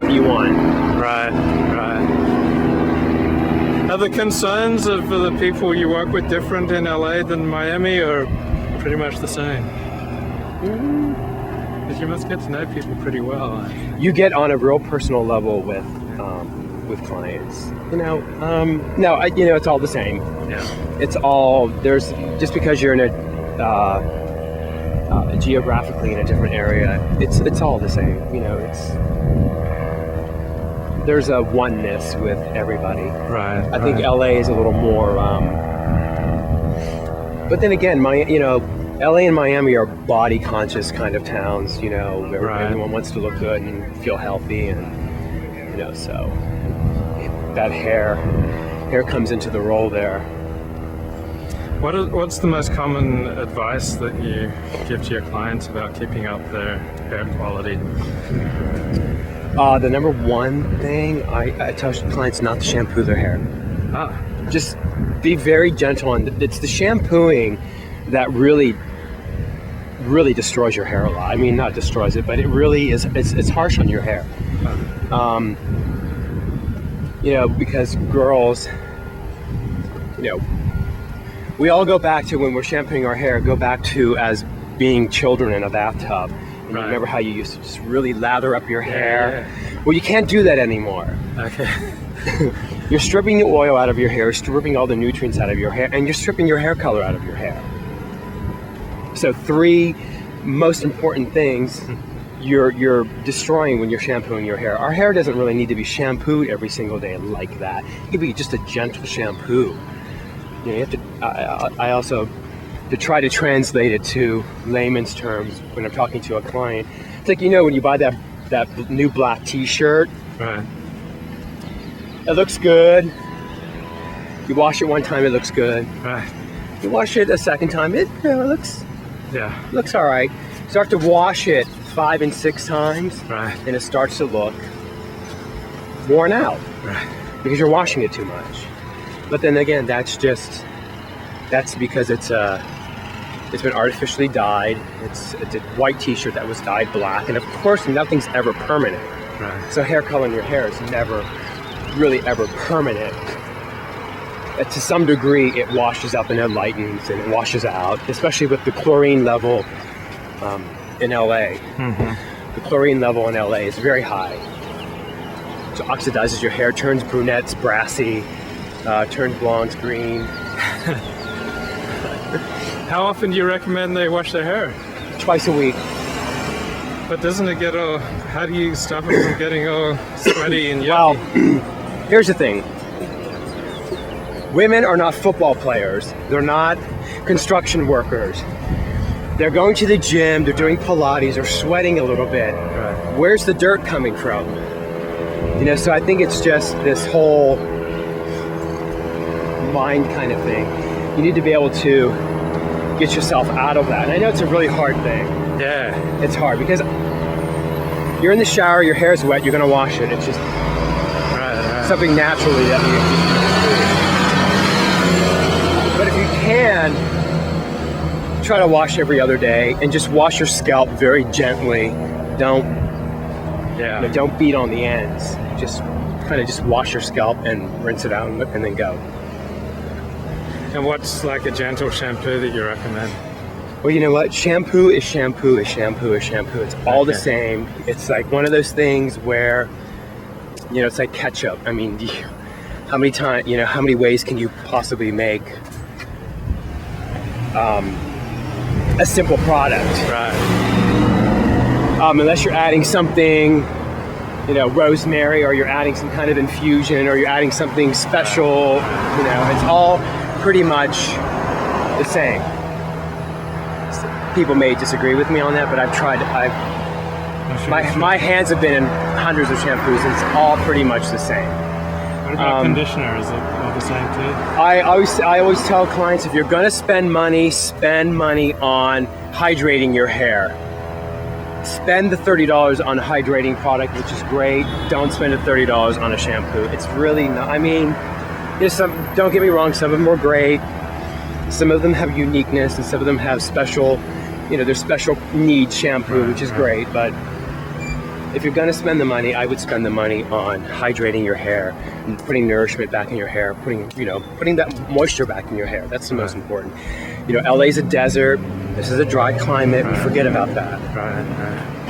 you want. Right. Are the concerns of the people you work with different in LA than Miami, or pretty much the same? Because you must get to know people pretty well. You get on a real personal level with clients. It's all the same. Yeah. It's all just because you're in a geographically in a different area. It's all the same. There's a oneness with everybody. Right. I think LA is a little more. But then again, LA and Miami are body conscious kind of towns. Where everyone wants to look good and feel healthy, and so that hair comes into the role there. What's the most common advice that you give to your clients about keeping up their hair quality? The number one thing I tell clients not to shampoo their hair. Just be very gentle on it's the shampooing that really destroys your hair a lot. I mean, not destroys it, but it really is. It's harsh on your hair. Because girls, we all go back to when we're shampooing our hair. Go back to as being children in a bathtub. And you remember how you used to just really lather up your hair? Yeah. Well, you can't do that anymore. Okay. You're stripping the oil out of your hair, stripping all the nutrients out of your hair, and you're stripping your hair color out of your hair. So 3 most important things you're destroying when you're shampooing your hair. Our hair doesn't really need to be shampooed every single day like that. It could be just a gentle shampoo. You have to. I also to try to translate it to layman's terms when I'm talking to a client. It's like when you buy that new black T-shirt. Right. It looks good. You wash it one time, it looks good. Right. You wash it a second time, it looks all right. Start to wash it 5 and 6 times, right, and it starts to look worn out, right, because you're washing it too much. But then again, that's because it's been artificially dyed. It's a white T-shirt that was dyed black, and of course, nothing's ever permanent. Right. So hair color in your hair is never really ever permanent. To some degree, it washes up and it lightens and it washes out, especially with the chlorine level in LA. Mm-hmm. The chlorine level in LA is very high. So it oxidizes your hair, turns brunettes brassy, turns blondes green. How often do you recommend they wash their hair? Twice a week. But doesn't it get all... How do you stop it from getting all sweaty and yucky? Well, here's the thing. Women are not football players. They're not construction workers. They're going to the gym, they're doing Pilates, they're sweating a little bit. Right. Where's the dirt coming from? So I think it's just this whole mind kind of thing. You need to be able to get yourself out of that. And I know it's a really hard thing. Yeah. It's hard because you're in the shower, your hair's wet, you're gonna wash it. It's just something naturally that you do. But if you can, try to wash every other day and just wash your scalp very gently. Don't beat on the ends. Just kind of just wash your scalp and rinse it out and then go. And what's like a gentle shampoo that you recommend? Well, you know what? Shampoo is shampoo is shampoo is shampoo. It's all the same. It's like one of those things where, it's like ketchup. I mean, how many ways can you possibly make a simple product? Right. Unless you're adding something, rosemary, or you're adding some kind of infusion, or you're adding something special. It's all pretty much the same. People may disagree with me on that, but I've tried. My hands have been in hundreds of shampoos, and it's all pretty much the same. What about conditioner? Is it all the same too? I always tell clients, if you're going to spend money on hydrating your hair. Spend the $30 on a hydrating product, which is great. Don't spend the $30 on a shampoo. It's really not. I mean, don't get me wrong. Some of them are great. Some of them have uniqueness, and some of them have special, their special need shampoo, which is great. But if you're going to spend the money, I would spend the money on hydrating your hair, and putting nourishment back in your hair, putting that moisture back in your hair. That's the most important. LA's a desert. This is a dry climate. We forget about that. Right.